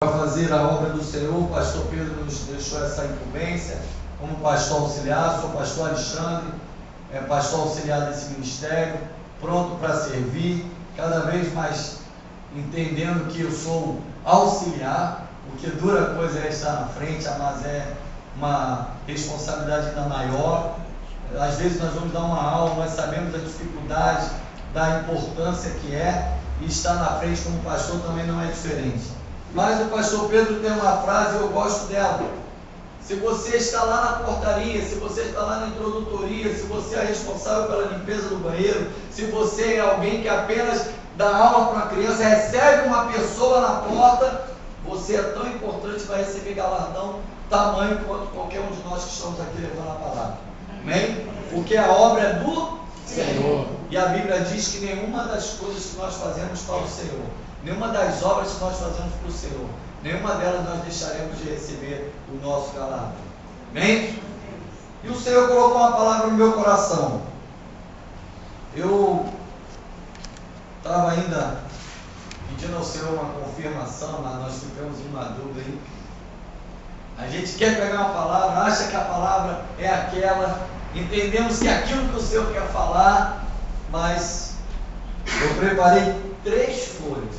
Para fazer a obra do Senhor. O pastor Pedro nos deixou essa incumbência como pastor auxiliar. Sou pastor Alexandre, pastor auxiliar desse ministério, pronto para servir, cada vez mais entendendo que eu sou auxiliar, porque dura coisa é estar na frente, mas é uma responsabilidade ainda maior. Às vezes nós vamos dar uma aula, nós sabemos da dificuldade, da importância que é, e estar na frente como pastor também não é diferente. Mas o pastor Pedro tem uma frase e eu gosto dela. Se você está lá na portaria, se você está lá na introdutoria, se você é responsável pela limpeza do banheiro, se você é alguém que apenas dá aula para uma criança, recebe uma pessoa na porta, você é tão importante, vai receber galardão tamanho quanto qualquer um de nós que estamos aqui levando a palavra. Amém? Porque a obra é do Senhor. E a Bíblia diz que nenhuma das coisas que nós fazemos para o Senhor, nenhuma das obras que nós fazemos para o Senhor, nenhuma delas nós deixaremos de receber o nosso galardão. Amém? E o Senhor colocou uma palavra no meu coração. Eu estava ainda pedindo ao Senhor uma confirmação, mas nós ficamos em uma dúvida aí. A gente quer pegar uma palavra, acha que a palavra é aquela, entendemos que é aquilo que o Senhor quer falar, mas eu preparei 3 folhas,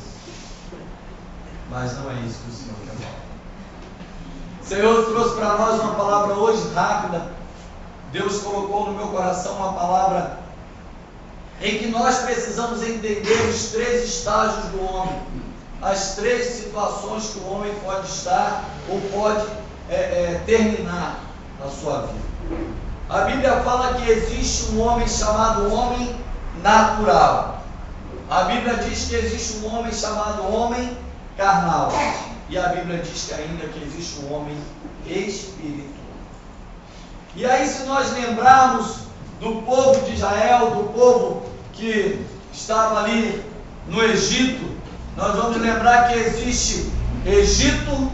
mas não é isso que o Senhor quer falar. O Senhor trouxe para nós uma palavra hoje rápida. Deus colocou no meu coração uma palavra em que nós precisamos entender os 3 estágios do homem, as 3 situações que o homem pode estar ou pode terminar na sua vida. A Bíblia fala que existe um homem chamado homem natural. A Bíblia diz que existe um homem chamado homem carnal. E a Bíblia diz que ainda que existe um homem espiritual. E aí, se nós lembrarmos do povo de Israel, do povo que estava ali no Egito, nós vamos lembrar que existe Egito,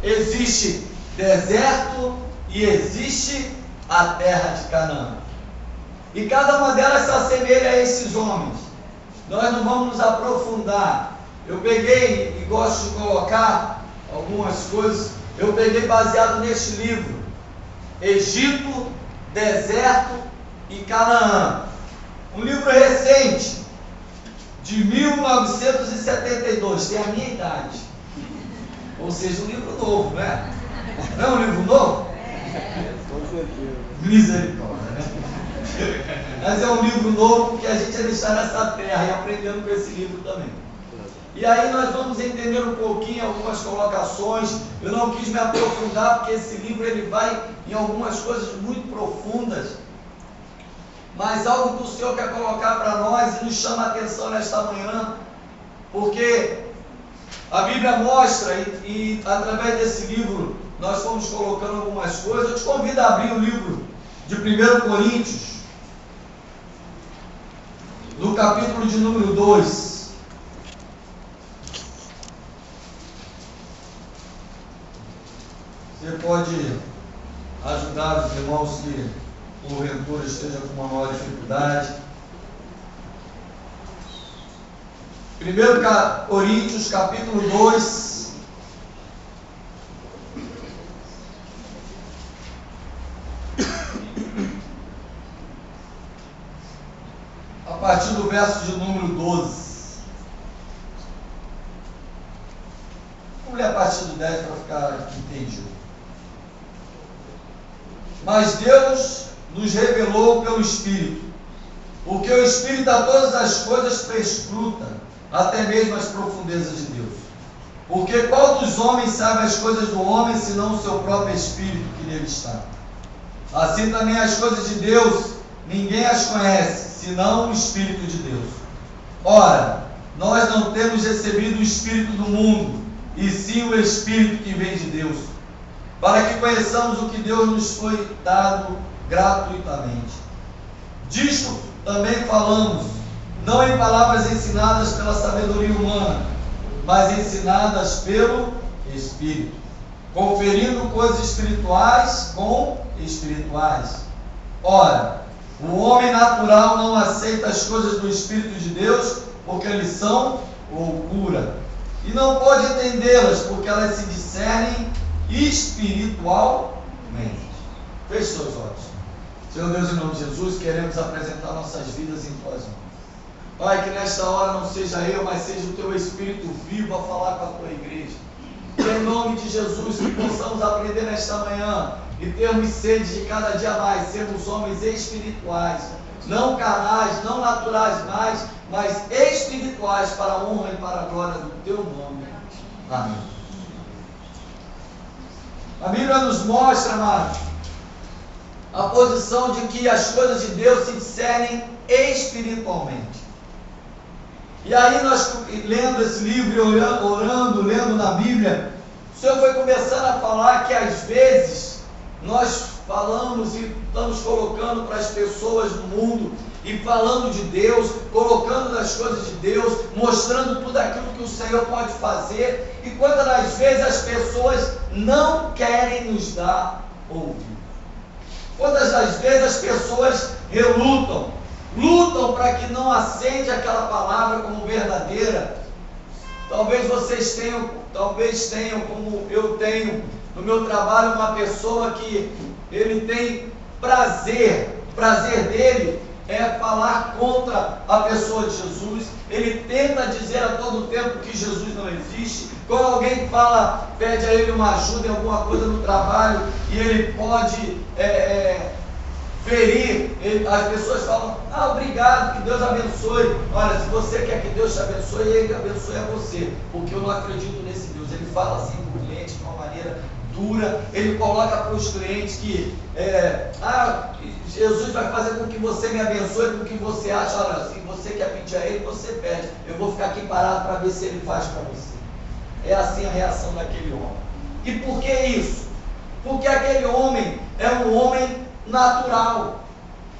existe deserto e existe a terra de Canaã. E cada uma delas se assemelha a esses homens. Nós não vamos nos aprofundar. Eu peguei, e gosto de colocar algumas coisas, eu peguei baseado neste livro, Egito, Deserto e Canaã. Um livro recente, de 1972, tem a minha idade. Ou seja, um livro novo, né? Não é um livro novo? Com certeza. Misericórdia, né? Mas é um livro novo que a gente ainda está nessa terra e aprendendo com esse livro também. E aí nós vamos entender um pouquinho algumas colocações. Eu não quis me aprofundar porque esse livro ele vai em algumas coisas muito profundas, mas algo que o Senhor quer colocar para nós e nos chama a atenção nesta manhã, porque a Bíblia mostra e através desse livro nós fomos colocando algumas coisas. Eu te convido a abrir o livro de 1 Coríntios, no capítulo de número 2. Você pode ajudar os irmãos que porventura estejam com uma maior dificuldade. 1 Coríntios, capítulo 2. A partir do verso de número 12. Vamos ler a partir do 10 para ficar entendido. Mas Deus nos revelou pelo Espírito, porque o Espírito a todas as coisas perscruta, até mesmo as profundezas de Deus. Porque qual dos homens sabe as coisas do homem, senão o seu próprio Espírito que nele está? Assim também as coisas de Deus, ninguém as conhece, senão o Espírito de Deus. Ora, nós não temos recebido o Espírito do mundo, e sim o Espírito que vem de Deus, para que conheçamos o que Deus nos foi dado gratuitamente. Disto também falamos, não em palavras ensinadas pela sabedoria humana, mas ensinadas pelo Espírito, conferindo coisas espirituais com espirituais. Ora, o homem natural não aceita as coisas do Espírito de Deus, porque eles são loucura, e não pode entendê-las, porque elas se discernem espiritualmente. Feche seus olhos. Senhor Deus, em nome de Jesus, queremos apresentar nossas vidas em tuas mãos. Pai, que nesta hora não seja eu, mas seja o teu Espírito vivo a falar com a tua igreja. Que em nome de Jesus, que possamos aprender nesta manhã e termos sede de cada dia mais, sermos homens espirituais, não carnais, não naturais mais, mas espirituais para a honra e para a glória do teu nome. Amém. A Bíblia nos mostra, amado, a posição de que as coisas de Deus se discernem espiritualmente. E aí nós, lendo esse livro, orando, lendo na Bíblia, o Senhor foi começando a falar que às vezes nós falamos e estamos colocando para as pessoas do mundo e falando de Deus, colocando das coisas de Deus, mostrando tudo aquilo que o Senhor pode fazer, e quantas das vezes as pessoas não querem nos dar ouvido. Quantas das vezes as pessoas lutam para que não acende aquela palavra como verdadeira. Talvez vocês tenham, como eu tenho no meu trabalho, uma pessoa que ele tem prazer, o prazer dele é falar contra a pessoa de Jesus. Ele tenta dizer a todo tempo que Jesus não existe. Quando alguém pede a ele uma ajuda em alguma coisa no trabalho e ele pode ferir, as pessoas falam: obrigado, que Deus abençoe. Olha, se você quer que Deus te abençoe, Ele abençoe a você, porque eu não acredito nesse Deus. Ele fala assim para o cliente de uma maneira dura, ele coloca para os clientes que Jesus vai fazer com que você me abençoe, com que você acha. Olha, se você quer pedir a Ele, você pede, eu vou ficar aqui parado para ver se Ele faz para você. É assim a reação daquele homem. E por que isso? Porque aquele homem é um homem natural.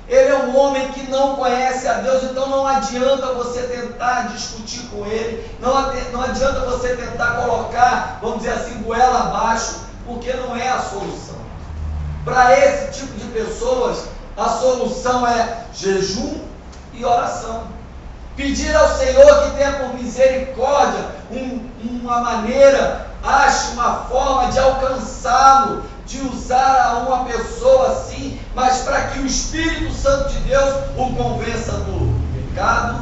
Ele é um homem que não conhece a Deus, então não adianta você tentar discutir com ele, não adianta você tentar colocar, vamos dizer assim, goela abaixo, porque não é a solução. Para esse tipo de pessoas, a solução é jejum e oração. Pedir ao Senhor que tenha por misericórdia uma maneira, ache uma forma de alcançá-lo, de usar a uma pessoa assim, mas para que o Espírito Santo de Deus o convença do pecado,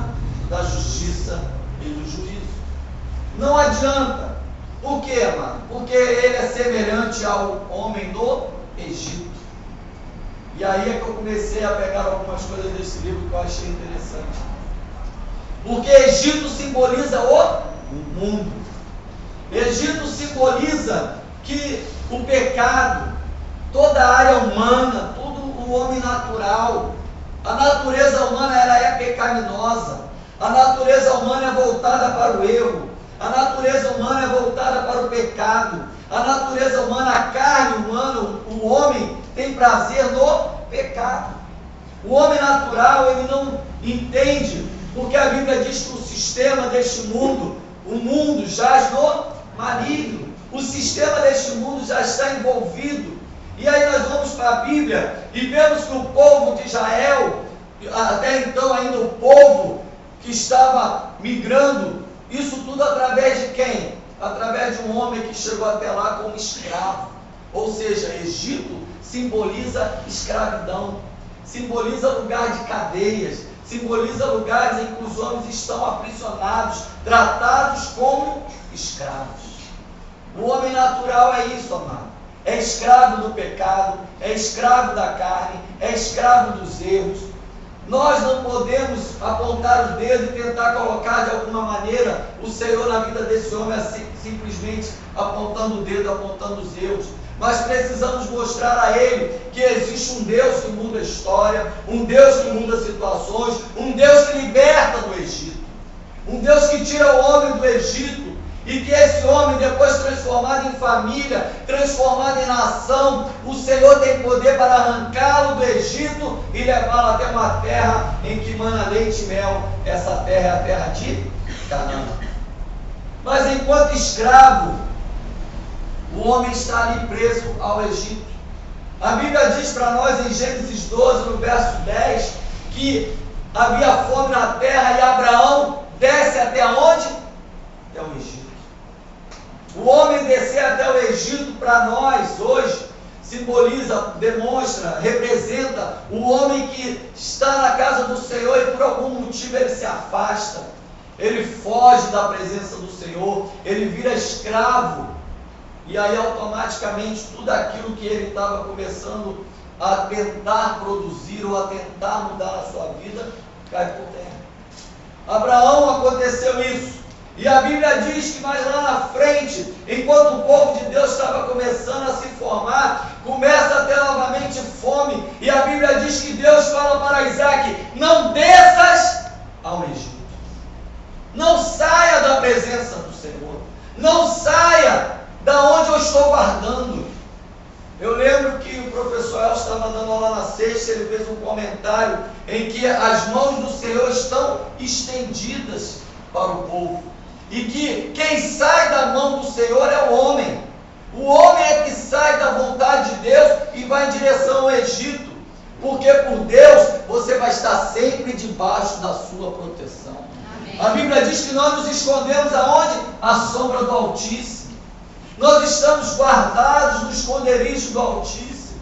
da justiça e do juízo. Não adianta. Por quê, amado? Porque ele é semelhante ao homem do Egito. E aí é que eu comecei a pegar algumas coisas desse livro que eu achei interessante. Porque Egito simboliza o mundo. Egito simboliza que o pecado, toda a área humana, todo o homem natural, a natureza humana ela é pecaminosa, a natureza humana é voltada para o erro, a natureza humana é voltada para o pecado, a natureza humana, a carne humana, o homem tem prazer no pecado. O homem natural, ele não entende, porque a Bíblia diz que o sistema deste mundo, o mundo jaz no maligno. O sistema deste mundo já está envolvido. E aí nós vamos para a Bíblia e vemos que o povo de Israel, até então ainda o povo que estava migrando, isso tudo através de quem? Através de um homem que chegou até lá como escravo. Ou seja, Egito simboliza escravidão, simboliza lugar de cadeias, simboliza lugares em que os homens estão aprisionados, tratados como escravos. O homem natural é isso, amado. É escravo do pecado, é escravo da carne, é escravo dos erros. Nós não podemos apontar o dedo e tentar colocar de alguma maneira o Senhor na vida desse homem, assim, simplesmente apontando o dedo, apontando os erros. Mas precisamos mostrar a ele que existe um Deus que muda a história, um Deus que muda situações, um Deus que liberta do Egito, um Deus que tira o homem do Egito, e que esse homem, depois transformado em família, transformado em nação, o Senhor tem poder para arrancá-lo do Egito e levá-lo até uma terra em que mana leite e mel. Essa terra é a terra de Canaã. Mas enquanto escravo, o homem está ali preso ao Egito. A Bíblia diz para nós em Gênesis 12, no verso 10, que havia fome na terra e Abraão desce até onde? Até o Egito. O homem descer até o Egito, para nós, hoje, simboliza, demonstra, representa o homem que está na casa do Senhor e por algum motivo ele se afasta, ele foge da presença do Senhor, ele vira escravo, e aí automaticamente tudo aquilo que ele estava começando a tentar produzir ou a tentar mudar na sua vida, cai por terra. Abraão aconteceu isso, e a Bíblia diz que mais lá na frente, enquanto o povo de Deus estava começando a se formar, começa a ter novamente fome, e a Bíblia diz que Deus fala para Isaac: não desças ao Egito, não saia da presença do Senhor, não saia da onde eu estou guardando. Eu lembro que o professor El estava dando aula na sexta, ele fez um comentário em que as mãos do Senhor estão estendidas para o povo, e que quem sai da mão do Senhor é o homem. O homem é que sai da vontade de Deus e vai em direção ao Egito, porque por Deus você vai estar sempre debaixo da sua proteção. Amém. A Bíblia diz que nós nos escondemos aonde? À sombra do Altíssimo. Nós estamos guardados no esconderijo do Altíssimo.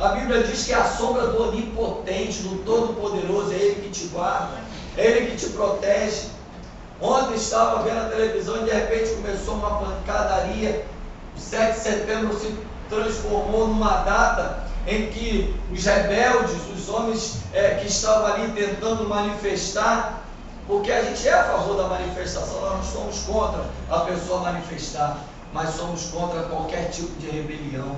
A Bíblia diz que é a sombra do Onipotente, do Todo-Poderoso, é Ele que te guarda, é Ele que te protege. Ontem estava vendo a televisão e de repente começou uma pancadaria. O 7 de setembro se transformou numa data em que os rebeldes, os homens que estavam ali tentando manifestar, porque a gente é a favor da manifestação, nós não somos contra a pessoa manifestar, mas somos contra qualquer tipo de rebelião,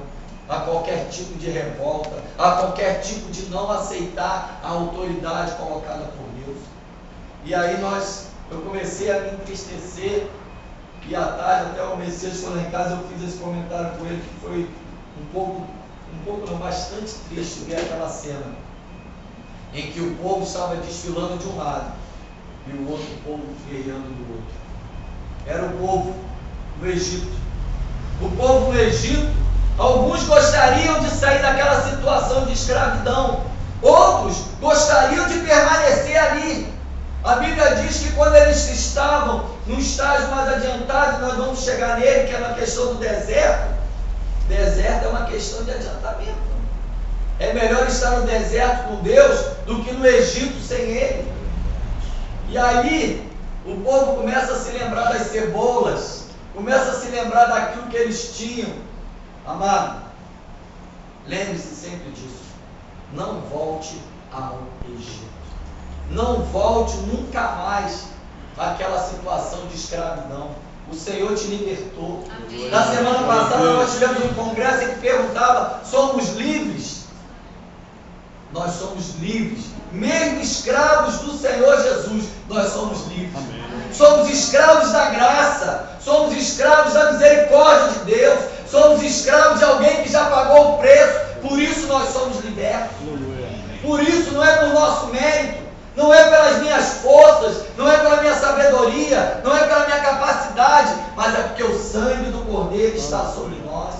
a qualquer tipo de revolta, a qualquer tipo de não aceitar a autoridade colocada por Deus. E aí eu comecei a me entristecer, e à tarde até o Messias foi lá em casa, eu fiz esse comentário com ele, que foi bastante triste ver aquela cena, em que o povo estava desfilando de um lado, e o outro povo guerreando do outro. Era o povo do Egito. O povo do Egito, alguns gostariam de sair daquela situação de escravidão, outros gostariam de permanecer ali. A Bíblia diz que quando eles estavam num estágio mais adiantado, nós vamos chegar nele, que é na questão do deserto. Deserto é uma questão de adiantamento. É melhor estar no deserto com Deus do que no Egito sem Ele. E aí o povo começa a se lembrar das cebolas, começa a se lembrar daquilo que eles tinham. Amado, lembre-se sempre disso. Não volte ao Egito. Não volte nunca mais àquela situação de escravidão. O Senhor te libertou. Amém. Na semana passada nós tivemos um congresso em que perguntava: somos livres? Nós somos livres. Mesmo escravos do Senhor Jesus, nós somos livres. Amém. Somos escravos da graça. Somos escravos da misericórdia de Deus. Somos escravos de alguém que já pagou o preço. Por isso nós somos libertos. Por isso não é por nosso mérito, não é pelas minhas forças, não é pela minha sabedoria, não é pela minha capacidade, mas é porque o sangue do Cordeiro está sobre nós.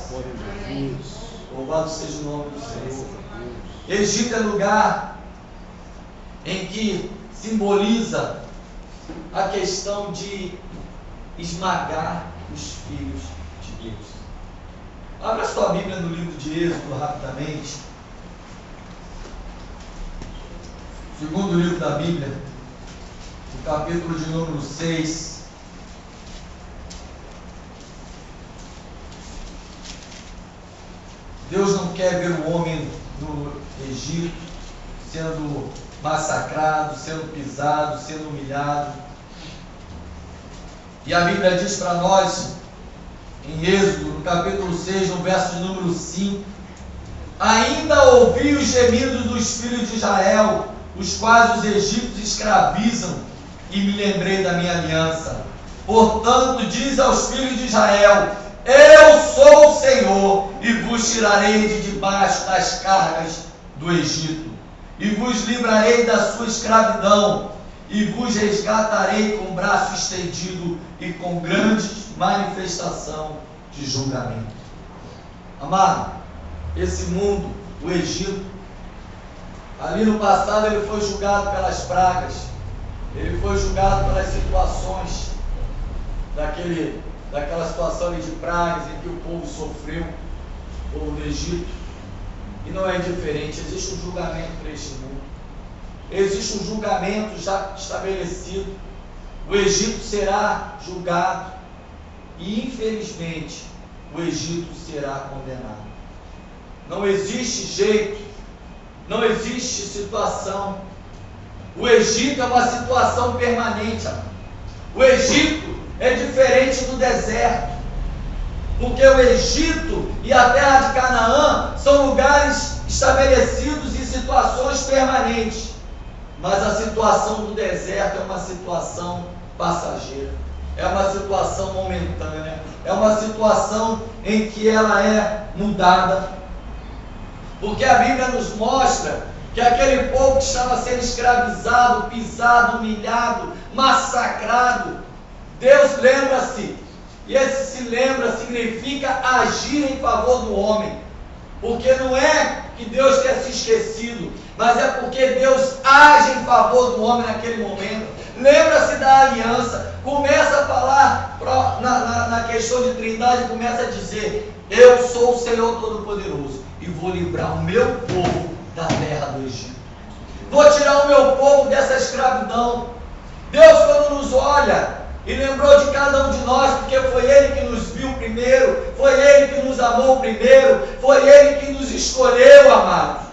Louvado seja o nome do Senhor. Egito é lugar em que simboliza a questão de esmagar os filhos de Deus. Abra sua Bíblia no livro de Êxodo rapidamente. Segundo livro da Bíblia, o capítulo de número 6. Deus não quer ver o homem no Egito sendo massacrado, sendo pisado, sendo humilhado. E a Bíblia diz para nós, em Êxodo, no capítulo 6, no verso de número 5: ainda ouvi os gemidos dos filhos de Israel, os quais os egípcios escravizam, e me lembrei da minha aliança. Portanto, diz aos filhos de Israel: eu sou o Senhor, e vos tirarei de debaixo das cargas do Egito, e vos livrarei da sua escravidão, e vos resgatarei com o braço estendido e com grande manifestação de julgamento. Amado, esse mundo, o Egito, ali no passado ele foi julgado pelas pragas, ele foi julgado pelas situações daquela situação ali de pragas em que o povo sofreu, o povo do Egito. E não é diferente, existe um julgamento para este mundo. Existe um julgamento já estabelecido. O Egito será julgado. E infelizmente, o Egito será condenado. Não existe jeito, não existe situação. O Egito é uma situação permanente, amor. O Egito é diferente do deserto, porque o Egito e a terra de Canaã são lugares estabelecidos e situações permanentes, mas a situação do deserto é uma situação passageira, é uma situação momentânea, é uma situação em que ela é mudada, porque a Bíblia nos mostra que aquele povo que estava sendo escravizado, pisado, humilhado, massacrado, Deus lembra-se, e esse se lembra significa agir em favor do homem, porque não é que Deus tenha se esquecido, mas é porque Deus age em favor do homem naquele momento. Lembra-se da aliança, começa a falar na questão de trindade, começa a dizer: eu sou o Senhor Todo-Poderoso e vou livrar o meu povo da terra do Egito, vou tirar o meu povo dessa escravidão. Deus, quando nos olha e lembrou de cada um de nós, porque foi Ele que nos viu primeiro, foi Ele que nos amou primeiro, foi Ele que nos escolheu, amados.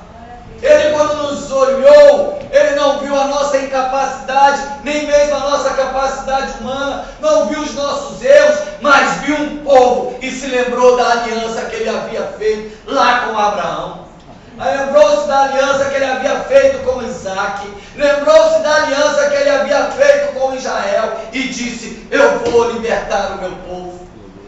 Ele, quando nos olhou, Ele não viu a nossa incapacidade, nem mesmo a nossa capacidade humana, não viu os nossos erros, mas viu um povo e se lembrou da aliança que Ele havia feito lá com Abraão. Lembrou-se da aliança que Ele havia feito com Isaac, lembrou-se da aliança que Ele havia feito com Israel e disse: eu vou libertar o meu povo.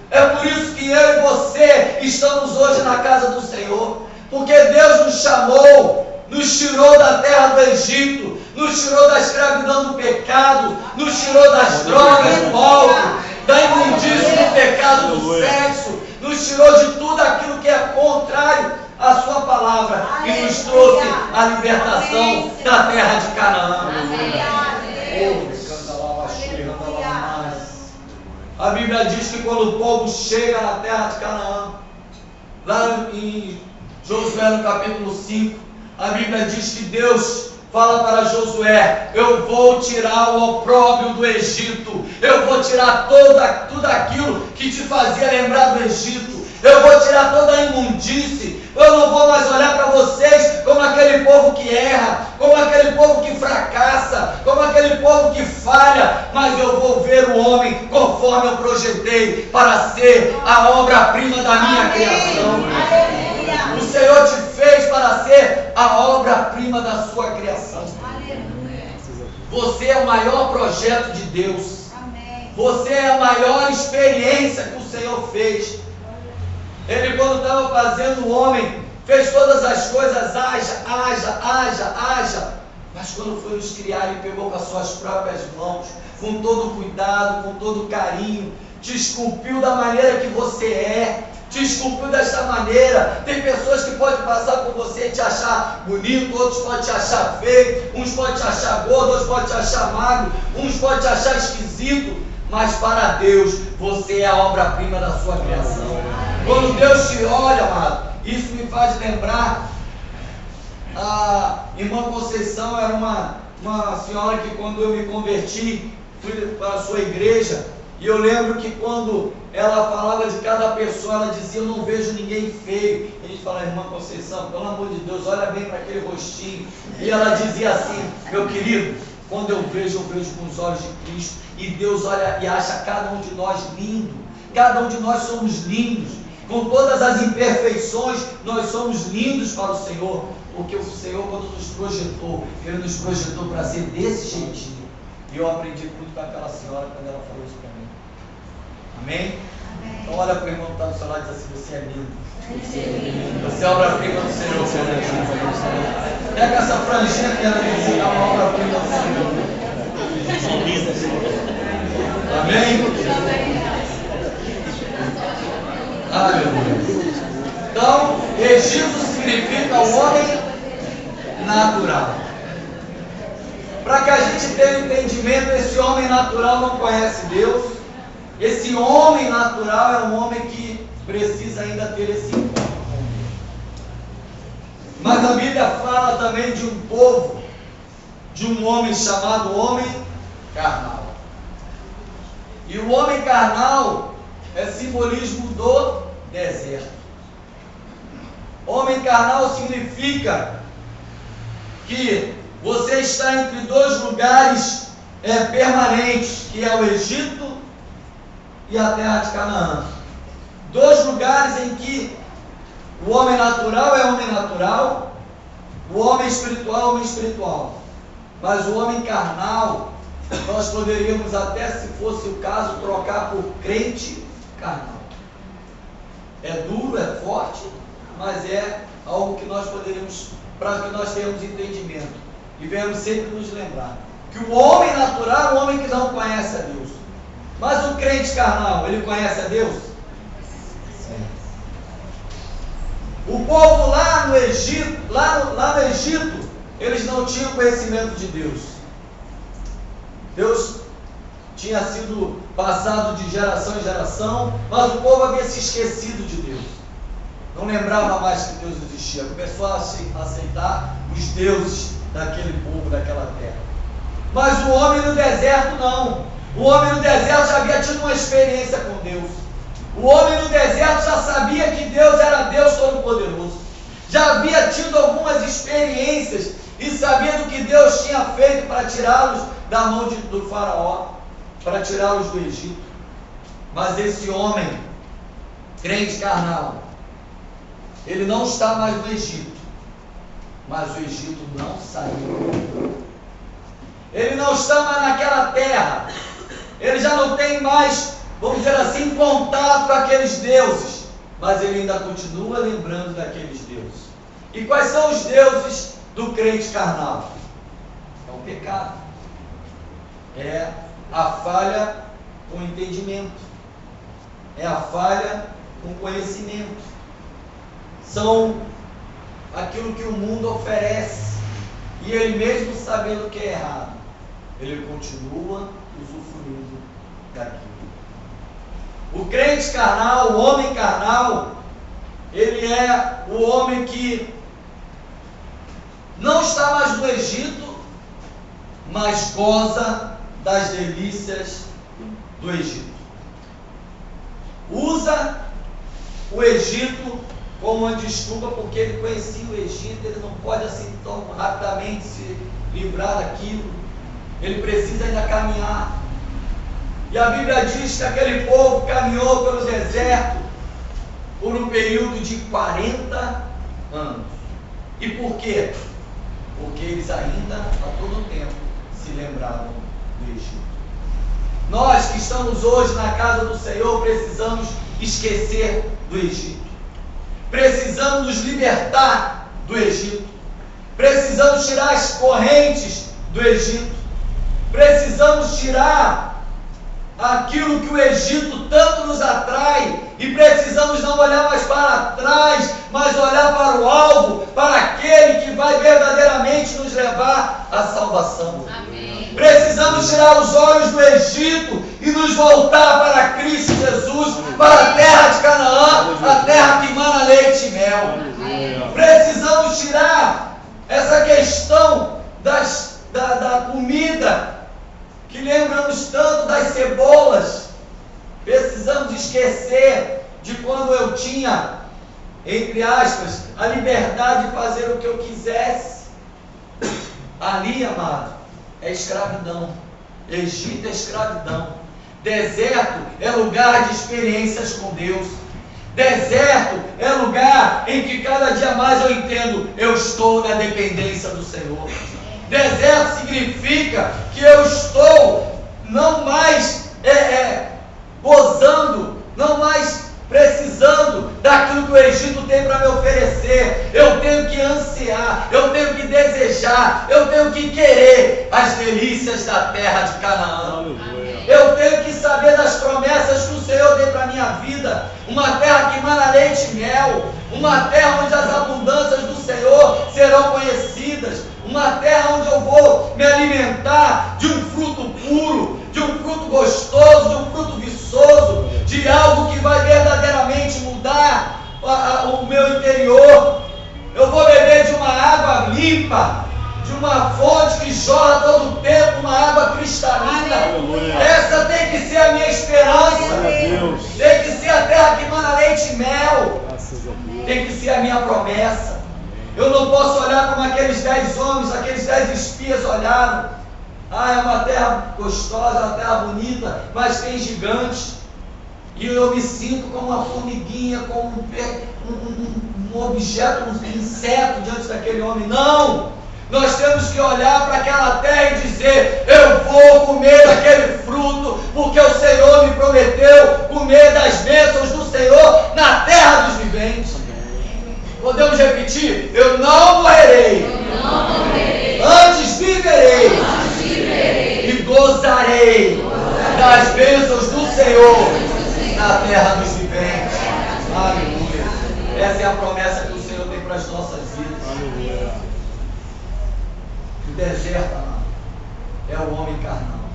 É por isso que eu e você estamos hoje na casa do Senhor, porque Deus nos chamou, nos tirou da terra do Egito, nos tirou da escravidão do pecado, nos tirou das drogas, do álcool, da imundícia do pecado, do sexo, nos tirou de tudo aquilo que é contrário a sua palavra e nos trouxe a libertação da terra de Canaã. A Bíblia diz que quando o povo chega na terra de Canaã, lá em Josué no capítulo 5, a Bíblia diz que Deus fala para Josué: eu vou tirar o opróbrio do Egito, eu vou tirar tudo aquilo que te fazia lembrar do Egito, eu vou tirar toda a imundície. Eu não vou mais olhar para vocês como aquele povo que erra, como aquele povo que fracassa, como aquele povo que falha, mas eu vou ver o homem conforme eu projetei para ser a obra-prima da minha criação. O Senhor te fez para ser a obra-prima da sua criação. Você é o maior projeto de Deus. Você é a maior experiência que o Senhor fez. Ele, quando estava fazendo o homem, fez todas as coisas, haja. Mas quando foi nos criar, Ele pegou com as suas próprias mãos, com todo cuidado, com todo carinho, te esculpiu da maneira que você é, te esculpiu desta maneira. Tem pessoas que podem passar por você e te achar bonito, outros podem te achar feio, uns podem te achar gordo, outros podem te achar magro, uns podem te achar esquisito, mas para Deus, você é a obra-prima da sua criação. Quando Deus te olha, amado, isso me faz lembrar, a irmã Conceição era uma senhora que, quando eu me converti, fui para a sua igreja, e eu lembro que quando ela falava de cada pessoa, ela dizia: eu não vejo ninguém feio. E a gente fala: irmã Conceição, pelo amor de Deus, olha bem para aquele rostinho. E ela dizia assim: meu querido, quando eu vejo com os olhos de Cristo, e Deus olha e acha cada um de nós lindo. Cada um de nós somos lindos. Com todas as imperfeições, nós somos lindos para o Senhor, porque o Senhor, quando nos projetou, Ele nos projetou para ser desse jeitinho. E eu aprendi muito com aquela senhora quando ela falou isso para mim. Amém? Amém. Então olha para o irmão que está do seu lado e diz assim: você é lindo. Você é obra-prima do Senhor. Pega essa franjinha que ela diz: é uma obra-prima do Senhor. Amém? Aleluia. Então, Egito significa o homem natural. Para que a gente tenha um entendimento, esse homem natural não conhece Deus, Esse homem natural é um homem que precisa ainda ter esse encontro com Deus. Mas a Bíblia fala também de um povo, de um homem chamado homem carnal. E o homem carnal é simbolismo do deserto. Homem carnal significa que você está entre dois lugares permanentes, que é o Egito e a terra de Canaã. Dois lugares em que o homem natural é homem natural, o homem espiritual é homem espiritual. Mas o homem carnal, nós poderíamos até, se fosse o caso, trocar por crente carnal. É duro, é forte, mas é algo que nós poderíamos, para que nós tenhamos entendimento e venhamos sempre nos lembrar que o homem natural é um homem que não conhece a Deus. Mas o crente carnal, ele conhece a Deus? Sim. O povo lá no Egito, lá no Egito, eles não tinham conhecimento de Deus. Deus tinha sido passado de geração em geração, mas o povo havia se esquecido de Deus. Não lembrava mais que Deus existia. Começou a aceitar os deuses daquele povo, daquela terra. Mas o homem no deserto não. O homem no deserto já havia tido uma experiência com Deus. O homem no deserto já sabia que Deus era Deus Todo-Poderoso. Já havia tido algumas experiências e sabia do que Deus tinha feito para tirá-los da mão do faraó, para tirá-los do Egito. Mas esse homem, crente carnal, ele não está mais no Egito, mas o Egito não saiu. Ele não está mais naquela terra. Ele já não tem mais, vamos dizer assim, contato com aqueles deuses, mas ele ainda continua lembrando daqueles deuses. E quais são os deuses do crente carnal? É o pecado, é a falha com entendimento, é a falha com conhecimento, são aquilo que o mundo oferece, e ele mesmo sabendo que é errado, ele continua usufruindo daquilo. O crente carnal, o homem carnal, ele é o homem que não está mais no Egito, mas goza das delícias do Egito. Usa o Egito como uma desculpa, porque ele conhecia o Egito, ele não pode assim tão rapidamente se livrar daquilo, ele precisa ainda caminhar. E a Bíblia diz que aquele povo caminhou pelo deserto por um período de 40 anos. E por quê? Porque eles ainda, a todo tempo, se lembravam do Egito. Nós que estamos hoje na casa do Senhor, precisamos esquecer do Egito. Precisamos nos libertar do Egito. Precisamos tirar as correntes do Egito. Precisamos tirar aquilo que o Egito tanto nos atrai, e precisamos não olhar mais para trás, mas olhar para o alvo, para aquele que vai verdadeiramente nos levar à salvação. Amém. Precisamos tirar os olhos do Egito e nos voltar para Cristo Jesus, para a terra de Canaã, a terra que emana leite e mel. Amém. Precisamos tirar essa questão da comida, que lembra-nos tanto das cebolas. Precisamos esquecer de quando eu tinha, entre aspas, a liberdade de fazer o que eu quisesse. Ali, amado, é escravidão. Egito é escravidão. Deserto é lugar de experiências com Deus. Deserto é lugar em que cada dia mais eu entendo, eu estou na dependência do Senhor. Deserto significa que eu estou não mais gozando, não mais precisando daquilo que o Egito tem para me oferecer. Eu tenho que ansiar, eu tenho que desejar, eu tenho que querer as delícias da terra de Canaã. Eu tenho que saber das promessas que o Senhor tem para a minha vida. Uma terra que emana leite e mel, uma terra onde as abundâncias do Senhor serão conhecidas, uma terra onde eu vou me alimentar de um fruto puro, de um fruto gostoso, de um fruto viçoso, de algo que vai verdadeiramente mudar o meu interior. Eu vou beber de uma água limpa, de uma fonte que jorra todo o tempo, uma água cristalina. Aleluia. Essa tem que ser a minha esperança. Tem que ser a terra que mana leite e mel. Tem que ser a minha promessa. Eu não posso olhar como aqueles 10 homens, aqueles 10 espias olharam. Ah, é uma terra gostosa, é uma terra bonita, mas tem gigantes. E eu me sinto como uma formiguinha, como um objeto, um inseto diante daquele homem. Não! Nós temos que olhar para aquela terra e dizer: eu vou comer daquele fruto, porque o Senhor me prometeu comer das bênçãos do Senhor na terra dos viventes. Podemos repetir? Eu não morrerei, antes viverei, e gozarei das bênçãos do Senhor na terra dos viventes. Aleluia. Essa é a promessa que o Senhor tem para as nossas vidas. Aleluia. O deserto, amado, é o homem carnal.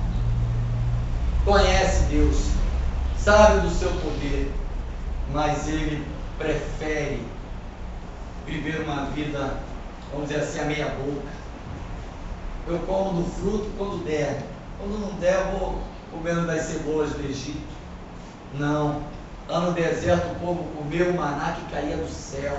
Conhece Deus, sabe do seu poder, mas ele prefere viver uma vida, vamos dizer assim, a meia boca. Eu como do fruto quando der. Quando não der, eu vou comendo das cebolas do Egito. Não. Lá no deserto o povo comeu o maná que caía do céu.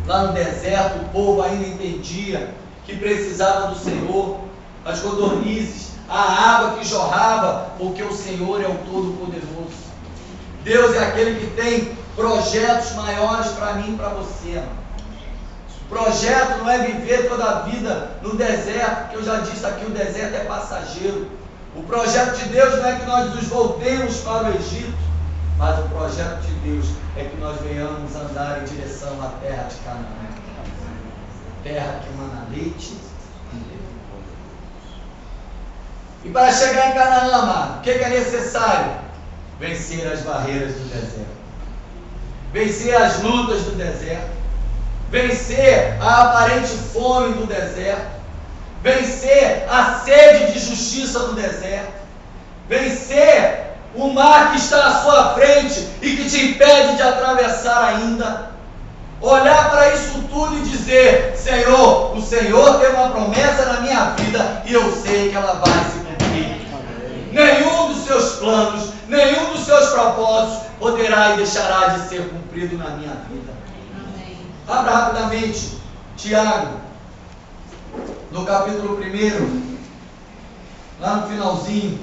Lá no deserto o povo ainda entendia que precisava do Senhor, as codornizes, a água que jorrava, porque o Senhor é o Todo-Poderoso. Deus é aquele que tem projetos maiores para mim e para você, amado. Projeto não é viver toda a vida no deserto, que eu já disse aqui, o deserto é passageiro. O projeto de Deus não é que nós nos voltemos para o Egito, mas o projeto de Deus é que nós venhamos andar em direção à terra de Canaã, terra que mana leite e mel. E para chegar em Canaã, amado, o que é necessário? Vencer as barreiras do deserto, vencer as lutas do deserto, vencer a aparente fome do deserto, vencer a sede de justiça do deserto, vencer o mar que está à sua frente e que te impede de atravessar ainda. Olhar para isso tudo e dizer: Senhor, o Senhor tem uma promessa na minha vida e eu sei que ela vai se cumprir. Nenhum dos seus planos, nenhum dos seus propósitos poderá e deixará de ser cumprido na minha vida. Abra rapidamente Tiago, no capítulo 1, lá no finalzinho.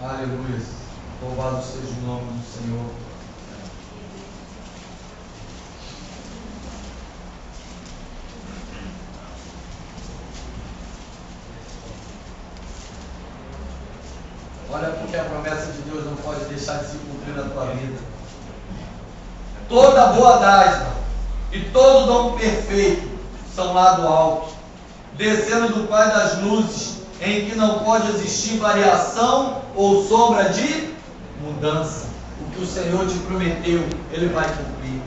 Aleluia. Louvado seja o nome do Senhor. Olha, porque a promessa de Deus não pode deixar de se cumprir na tua vida. Toda boa dádiva e todo dom perfeito são lá do alto, descendo do Pai das luzes, em que não pode existir variação ou sombra de mudança. O que o Senhor te prometeu, Ele vai cumprir.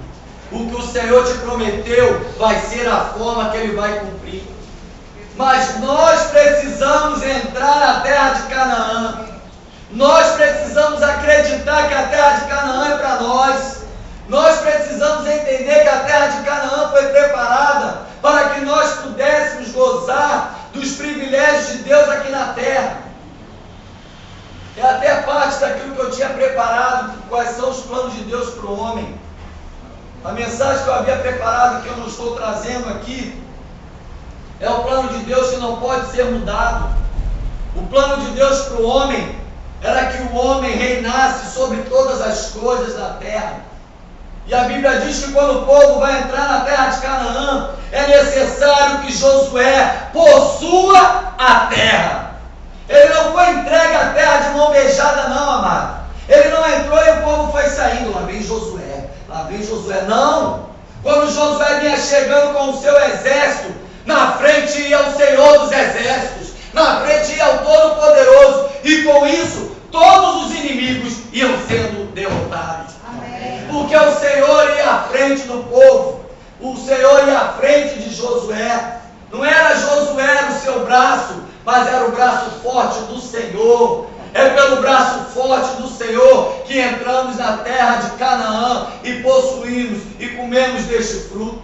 O que o Senhor te prometeu vai ser a forma que Ele vai cumprir. Mas nós precisamos entrar na terra de Canaã. Nós precisamos acreditar que a terra de Canaã é para nós. Nós precisamos entender que a terra de Canaã foi preparada para que nós pudéssemos gozar dos privilégios de Deus aqui na terra. É até parte daquilo que eu tinha preparado, quais são os planos de Deus para o homem. A mensagem que eu havia preparado, que eu não estou trazendo aqui, é o plano de Deus que não pode ser mudado. O plano de Deus para o homem era que o homem reinasse sobre todas as coisas da terra. E a Bíblia diz que quando o povo vai entrar na terra de Canaã, é necessário que Josué possua a terra. Ele não foi entregue à terra de mão beijada, não, amado. Ele não entrou e o povo foi saindo. Lá vem Josué, lá vem Josué. Não! Quando Josué vinha chegando com o seu exército, na frente ia o Senhor dos exércitos, na frente ia o Todo-Poderoso, e com isso todos os inimigos iam sendo derrotados. Amém. Porque o Senhor ia à frente do povo, o Senhor ia à frente de Josué. Não era Josué o seu braço, mas era o braço forte do Senhor. É pelo braço forte do Senhor que entramos na terra de Canaã e possuímos e comemos deste fruto.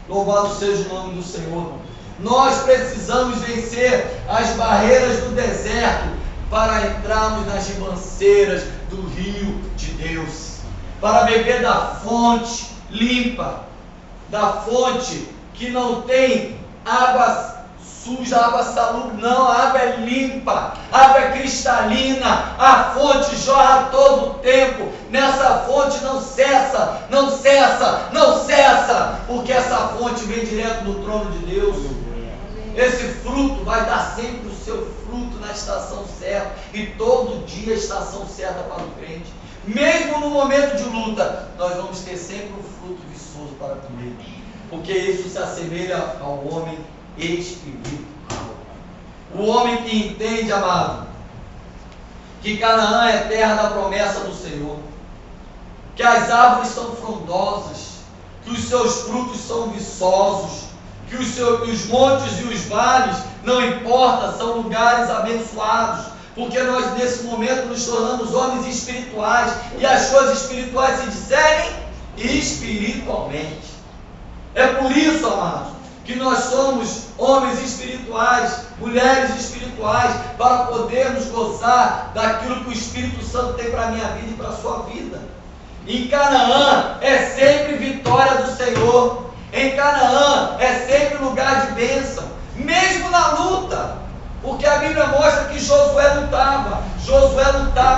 Louvado seja o nome do Senhor. Nós precisamos vencer as barreiras do deserto para entrarmos nas ribanceiras do rio de Deus, para beber da fonte limpa, da fonte que não tem água suja, água salubre, não, a água é limpa, a água é cristalina, a fonte jorra todo o tempo, nessa fonte não cessa, não cessa, não cessa, porque essa fonte vem direto do trono de Deus. Esse fruto vai dar sempre o seu fruto na estação certa, e todo dia a estação certa para o crente. Mesmo no momento de luta, nós vamos ter sempre um fruto viçoso para comer, porque isso se assemelha ao homem espiritual. O homem que entende, amado, que Canaã é terra da promessa do Senhor, que as árvores são frondosas, que os seus frutos são viçosos, que os montes e os vales, não importa, são lugares abençoados, porque nós nesse momento nos tornamos homens espirituais, e as coisas espirituais se discernem espiritualmente. É por isso, amados, que nós somos homens espirituais, mulheres espirituais, para podermos gozar daquilo que o Espírito Santo tem para a minha vida e para a sua vida. Em Canaã é sempre vitória do Senhor. Em Canaã é sempre lugar de bênção, mesmo na luta, porque a Bíblia mostra que Josué lutava,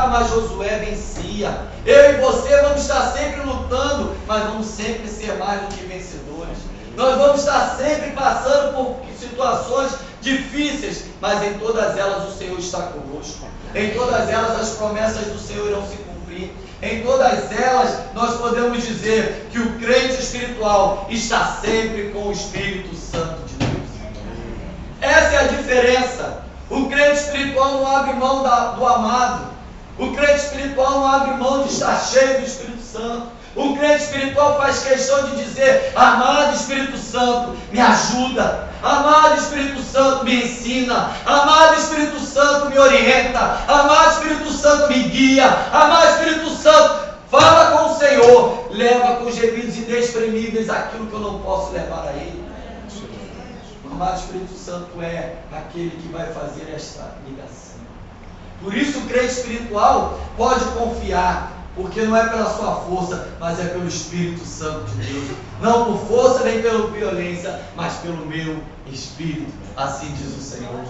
mas Josué vencia. Eu e você vamos estar sempre lutando, mas vamos sempre ser mais do que vencedores. Nós vamos estar sempre passando por situações difíceis, mas em todas elas o Senhor está conosco. Em todas elas as promessas do Senhor irão se cumprir. Em todas elas nós podemos dizer que o crente espiritual está sempre com o Espírito Santo de Deus. Essa é a diferença. O crente espiritual não abre mão do amado. O crente espiritual não abre mão de estar cheio do Espírito Santo. O crente espiritual faz questão de dizer: amado Espírito Santo, me ajuda. Amado Espírito Santo, me ensina. Amado Espírito Santo, me orienta. Amado Espírito Santo, me guia. Amado Espírito Santo, fala com o Senhor. Leva com gemidos inexprimíveis aquilo que eu não posso levar a Ele. O amado Espírito Santo é aquele que vai fazer esta ligação. Por isso o crente espiritual pode confiar, porque não é pela sua força, mas é pelo Espírito Santo de Deus. Não por força nem pela violência, mas pelo meu Espírito, assim diz o Senhor.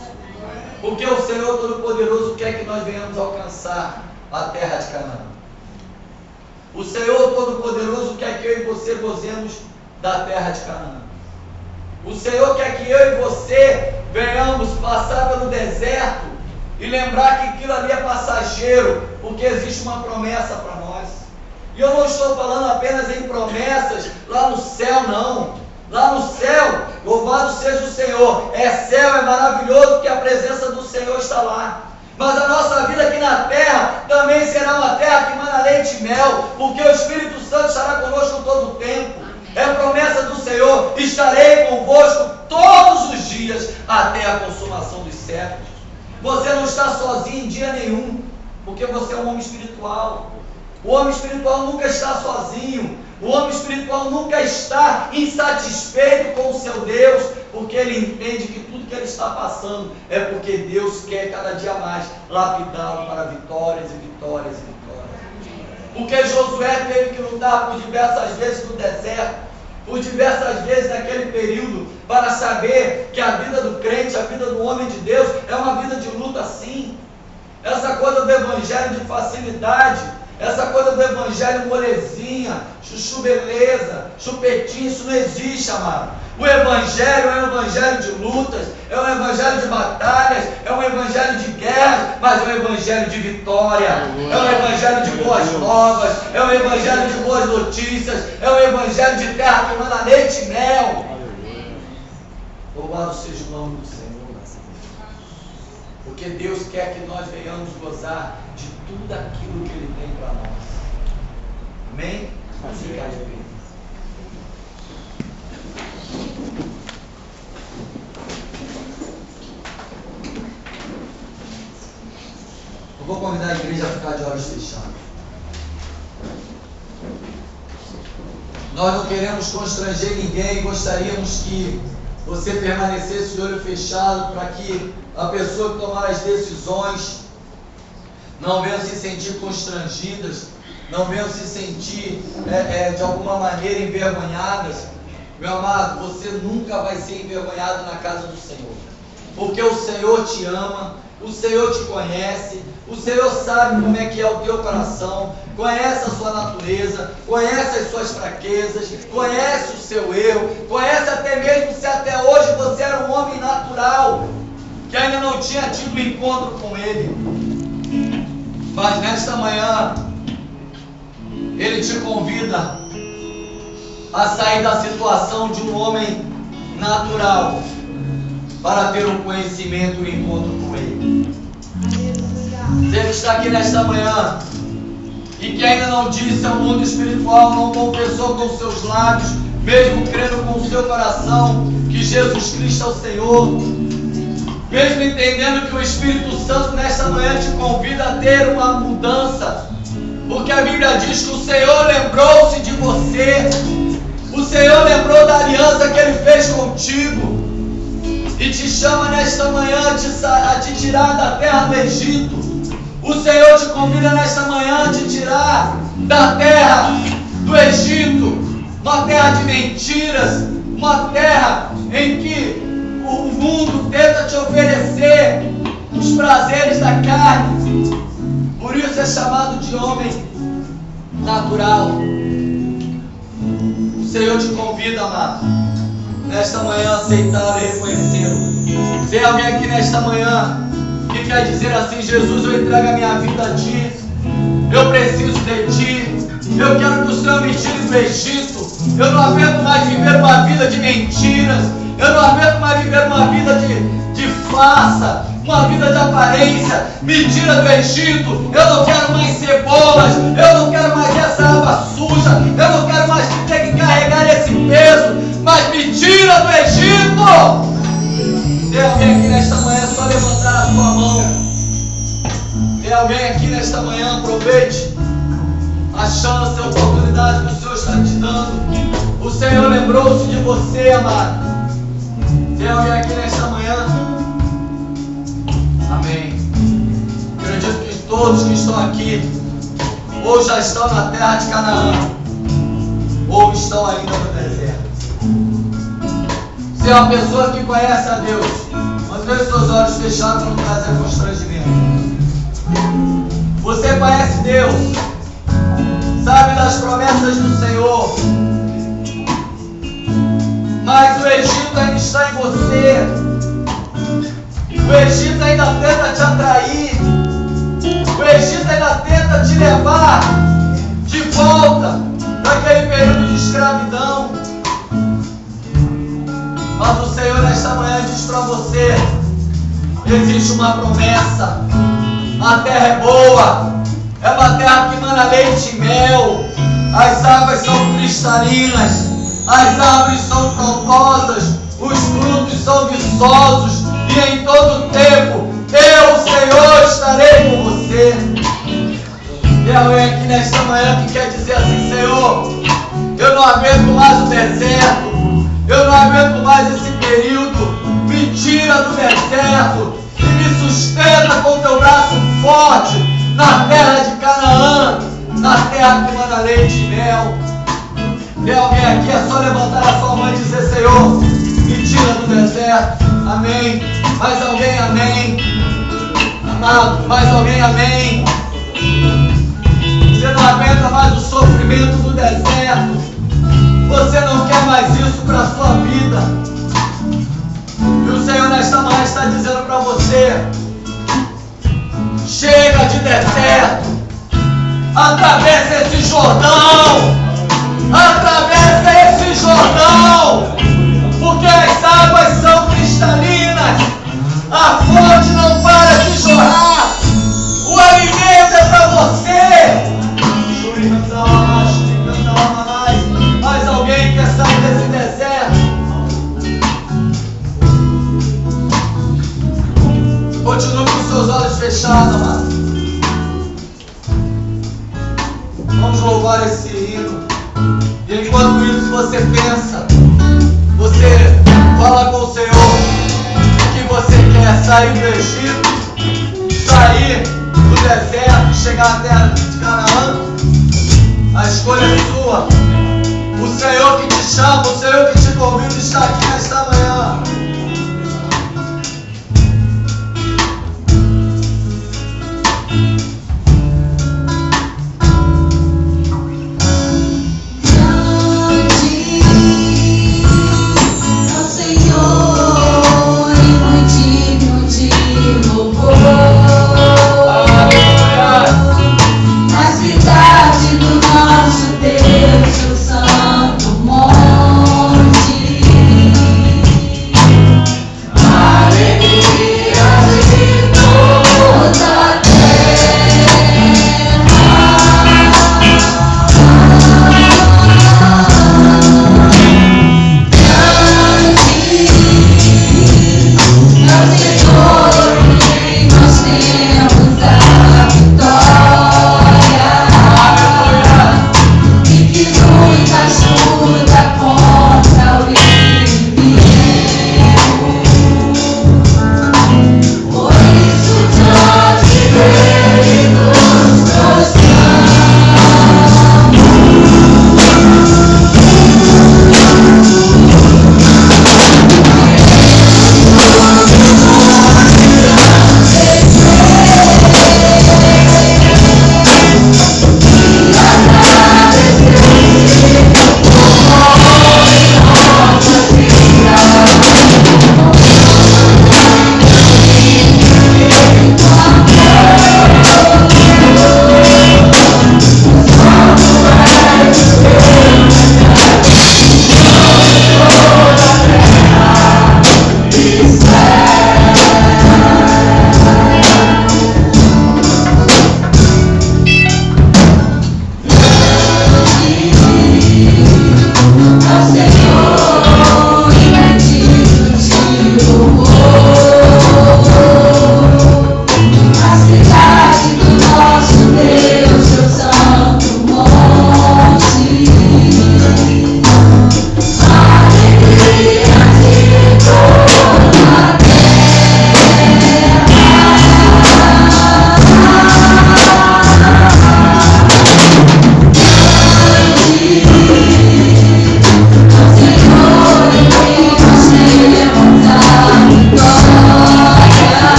Porque o Senhor Todo-Poderoso quer que nós venhamos alcançar a terra de Canaã. O Senhor Todo-Poderoso quer que eu e você gozemos da terra de Canaã. O Senhor quer que eu e você venhamos passar pelo deserto e lembrar que aquilo ali é passageiro, porque existe uma promessa para nós. E eu não estou falando apenas em promessas lá no céu, não. Lá no céu, louvado seja o Senhor, é céu, é maravilhoso, porque a presença do Senhor está lá. Mas a nossa vida aqui na terra também será uma terra que mana leite e mel, porque o Espírito Santo estará conosco todo o tempo. É a promessa do Senhor: estarei convosco todos os dias até a consumação dos séculos. Você não está sozinho em dia nenhum, porque você é um homem espiritual. O homem espiritual nunca está sozinho. O homem espiritual nunca está insatisfeito com o seu Deus, porque ele entende que tudo que ele está passando é porque Deus quer cada dia mais lapidá-lo para vitórias e vitórias e vitórias. Porque Josué teve que lutar por diversas vezes no deserto, por diversas vezes naquele período, para saber que a vida do crente, a vida do homem de Deus, é uma vida de luta sim. Essa coisa do evangelho de facilidade, essa coisa do evangelho molezinha, chuchu beleza, chupetinho, isso não existe, amado. O evangelho é um evangelho de lutas, é um evangelho de batalhas, é um evangelho de guerra, mas é um evangelho de vitória, é um evangelho de boas novas, é um evangelho de boas notícias, é um evangelho de terra que mana leite e mel. Louvado seja o nome do Senhor. Porque Deus quer que nós venhamos gozar de tudo aquilo que Ele tem para nós. Amém? Vamos ficar de pé. convidar a igreja a ficar de olhos fechados. Nós não queremos constranger ninguém, gostaríamos que você permanecesse de olho fechado para que a pessoa que tomar as decisões não venha se sentir constrangidas, não venham se sentir de alguma maneira envergonhadas. Meu amado, você nunca vai ser envergonhado na casa do Senhor, porque o Senhor te ama, o Senhor te conhece, o Senhor sabe como é que é o teu coração, conhece a sua natureza, conhece as suas fraquezas, conhece o seu erro, conhece até mesmo se até hoje você era um homem natural, que ainda não tinha tido um encontro com Ele. Mas nesta manhã, Ele te convida a sair da situação de um homem natural para ter um conhecimento e um encontro com Ele. Você que está aqui nesta manhã e que ainda não disse ao mundo espiritual, não confessou com seus lábios, mesmo crendo com o seu coração que Jesus Cristo é o Senhor, mesmo entendendo que o Espírito Santo nesta manhã te convida a ter uma mudança, porque a Bíblia diz que o Senhor lembrou-se de você, o Senhor lembrou da aliança que Ele fez contigo e te chama nesta manhã a te tirar da terra do Egito. O Senhor te convida nesta manhã a te tirar da terra do Egito, uma terra de mentiras, uma terra em que o mundo tenta te oferecer os prazeres da carne. Por isso é chamado de homem natural. O Senhor te convida, amado, nesta manhã a aceitar e reconhecê-lo. Tem alguém aqui nesta manhã que quer dizer assim: Jesus, eu entrego a minha vida a Ti, eu preciso de Ti, eu quero que o Senhor me tire do Egito, eu não aguento mais viver uma vida de mentiras, eu não aguento mais viver uma vida de farsa, uma vida de aparência. Me tira do Egito, eu não quero mais cebolas, eu não quero mais essa água suja, eu não quero mais ter que carregar esse peso, mas me tira do Egito. Tem alguém aqui nesta manhã, é só levantar a sua mão. Tem alguém aqui nesta manhã, aproveite a chance, a oportunidade que o Senhor está te dando. O Senhor lembrou-se de você, amado. Tem alguém aqui nesta manhã? Amém. Acredito que todos que estão aqui ou já estão na terra de Canaã ou estão ainda no deserto. Você é uma pessoa que conhece a Deus, mantenha os seus olhos fechados para não trazer constrangimento. Você conhece Deus, sabe das promessas do Senhor, mas o Egito ainda está em você. O Egito ainda tenta te atrair, o Egito ainda tenta te levar de volta naquele período de escravidão. Mas o Senhor nesta manhã diz para você: existe uma promessa, a terra é boa, é uma terra que mana leite e mel, as águas são cristalinas, as árvores são frondosas, os frutos são viçosos, e em todo tempo eu, Senhor, estarei com você. Tem alguém aqui nesta manhã que quer dizer assim: Senhor, eu não aguento mais o deserto, eu não aguento mais esse período, me tira do deserto e me sustenta com teu braço forte na terra de Canaã, na terra que mana leite e mel. Tem alguém aqui, é só levantar a sua mão e dizer: Senhor, me tira do deserto. Amém. Mais alguém, amém. Amado, mais alguém, amém. Você não aguenta mais o sofrimento do deserto, você não quer mais isso para a sua vida, e o Senhor nesta manhã está dizendo para você: chega de deserto, atravessa esse Jordão, atravessa esse Jordão, porque as águas são cristalinas, a fonte não para de jorrar, o alimento é para você. Mas alguém quer sair desse deserto? Continue com seus olhos fechados, amado. louvar esse hino. E enquanto isso você pensa, você fala com o Senhor que você quer sair do Egito, sair do deserto e chegar à terra de Canaã. A escolha é sua. O Senhor que te chama, o Senhor que te convida está aqui nesta manhã. Deus, o Santo Monte.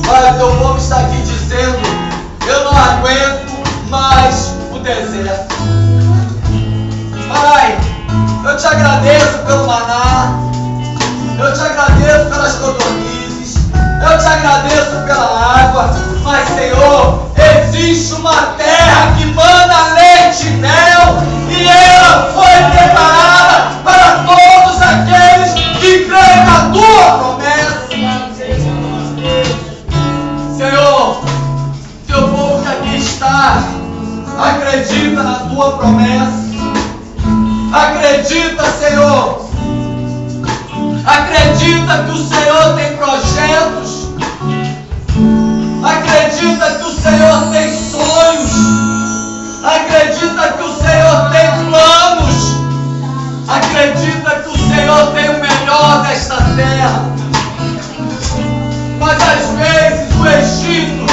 Pai, o teu povo está aqui dizendo: eu não aguento mais o deserto. Pai, eu te agradeço pelo maná, eu te agradeço pelas codornizes, eu te agradeço pela água, mas, Senhor, existe uma terra que manda leite e mel, e ela foi preparada para todos aqueles que creem na tua promessa. Senhor, teu povo que aqui está acredita na tua promessa. Acredita, Senhor. Acredita que o Senhor tem projetos. Acredita que o Senhor tem sonhos. Acredita que o Senhor tem planos. Acredita que o Senhor tem o melhor desta terra. Mas às vezes o Egito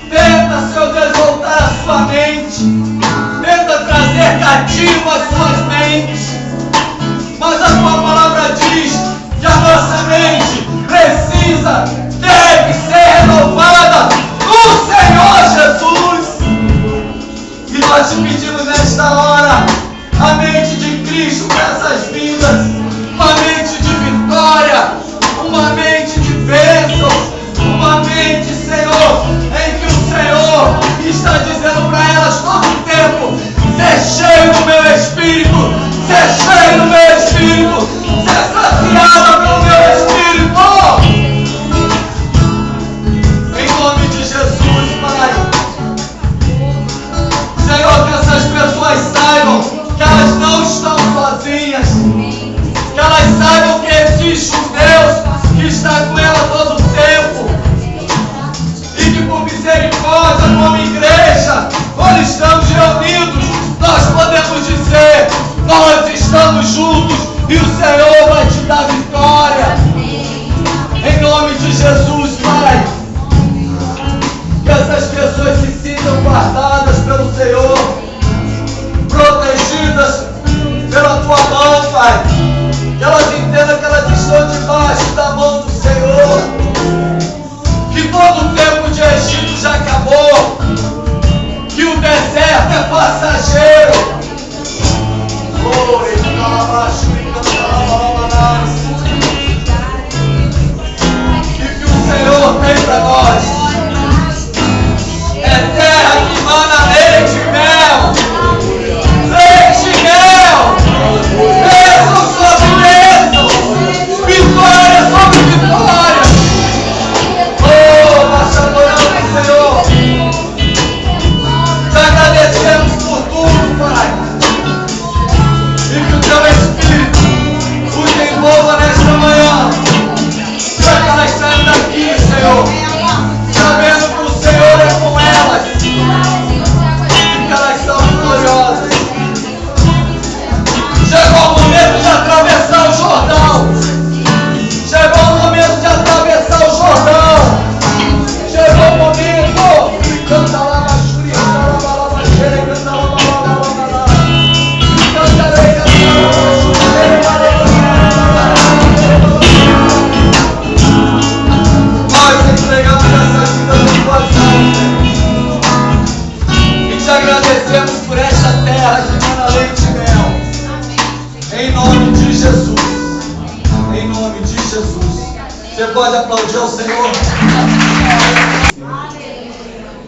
tenta, Senhor Deus, voltar a sua mente, tenta trazer cativo as suas mentes, mas a tua palavra diz que a nossa mente precisa, deve ser renovada no Senhor Jesus. E nós te pedimos nesta hora a mente de Cristo para essas vidas, uma mente de vitória, uma mente de bênção, uma mente, Senhor, em que o Senhor está dizendo para elas todo o tempo: ser cheio do meu Espírito, ser cheio do meu Espírito, ser saciada pelo meu Espírito. Em nome de Jesus, Pai. Senhor, que essas pessoas saibam que elas não estão sozinhas, que elas saibam que existe um Deus que está com ela todo o tempo, e que por misericórdia, como igreja, quando estamos reunidos, nós podemos dizer: nós estamos juntos e o Senhor vai te dar vitória. Em nome de Jesus, Pai, que essas pessoas se sintam guardadas pelo Senhor, protegidas pela tua mão, Pai, que elas entendam que elas estão debaixo da mão do Senhor, que todo o tempo de Egito já acabou, que o deserto é passageiro. E que o Senhor tem para nós é terra que mana leite e mel. Leite e mel. Bênção sobre bênção. Vitória sobre vitória. Oh, nós te adoramos, Senhor. Te agradecemos por tudo, Pai. E que o teu Espírito os envolva nesta manhã, para que elas saiam daqui, Senhor, sabendo que o Senhor é com elas e que elas são vitoriosas. Chegou o momento de atravessar o Jordão. Chegou o momento de atravessar o Jordão. Chegou o momento. Canta lá, Machuri, canta lá, Machuri, canta lá, nós entregamos essa vida nas tuas mãos, e te agradecemos por esta terra que mana leite e mel. Em nome de Jesus. Em nome de Jesus. Você pode aplaudir ao Senhor?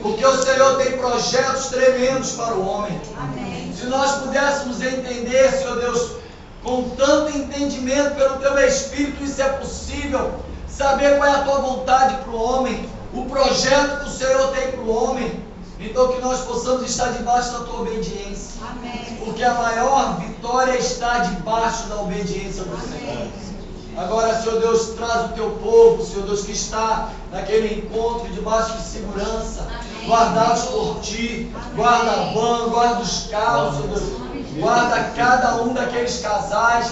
Porque o Senhor tem projetos tremendos para o homem. Se nós pudéssemos entender, Senhor Deus, com tanto entendimento pelo teu Espírito, isso é possível. Saber qual é a tua vontade para o homem, o projeto que o Senhor tem para o homem. Então que nós possamos estar debaixo da tua obediência. Amém. Porque a maior vitória está debaixo da obediência do Senhor. Agora, Senhor Deus, traz o teu povo, Senhor Deus, que está naquele encontro debaixo de segurança. Amém. Guardados por ti. Amém. Guarda a van, guarda os carros, Senhor Deus. Guarda cada um daqueles casais.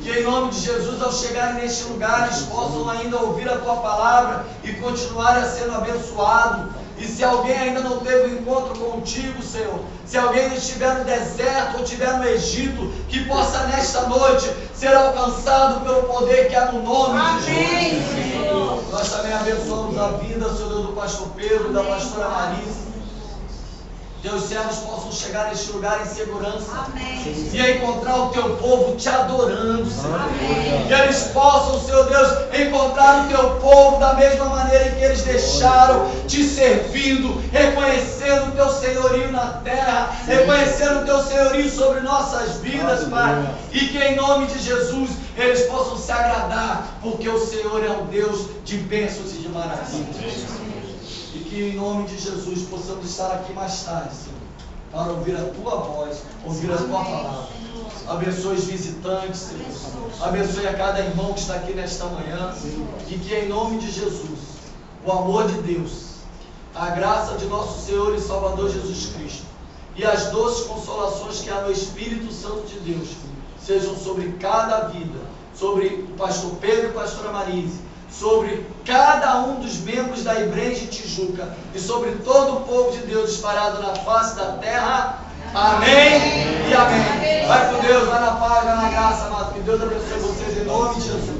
Que em nome de Jesus, ao chegarem neste lugar, eles possam ainda ouvir a tua palavra e continuarem a sendo abençoados. E se alguém ainda não teve um encontro contigo, Senhor, se alguém ainda estiver no deserto ou estiver no Egito, que possa nesta noite ser alcançado pelo poder que há no nome de Jesus. Nós também abençoamos a vida, Senhor Deus, do pastor Pedro, da pastora Marisa. Teus servos possam chegar neste lugar em segurança. Amém. E encontrar o teu povo te adorando, Senhor. Amém. Que eles possam, Senhor Deus, encontrar o teu povo da mesma maneira em que eles deixaram te servindo, reconhecendo o teu senhorio na terra, reconhecendo o teu senhorio sobre nossas vidas, Pai. E que em nome de Jesus eles possam se agradar, porque o Senhor é um Deus de bênçãos e de maravilhas. E que em nome de Jesus possamos estar aqui mais tarde, Senhor, para ouvir a tua voz, ouvir a tua palavra. Abençoe os visitantes, Senhor. Abençoe a cada irmão que está aqui nesta manhã. E que em nome de Jesus, o amor de Deus, a graça de nosso Senhor e Salvador Jesus Cristo e as doces consolações que há no Espírito Santo de Deus sejam sobre cada vida, sobre o pastor Pedro e a pastora Marise, sobre cada um dos membros da Igreja de Tijuca e sobre todo o povo de Deus espalhado na face da terra. Amém e amém. Vai com Deus, vai na paz, vai na graça, amado. Que Deus abençoe vocês em nome de Jesus.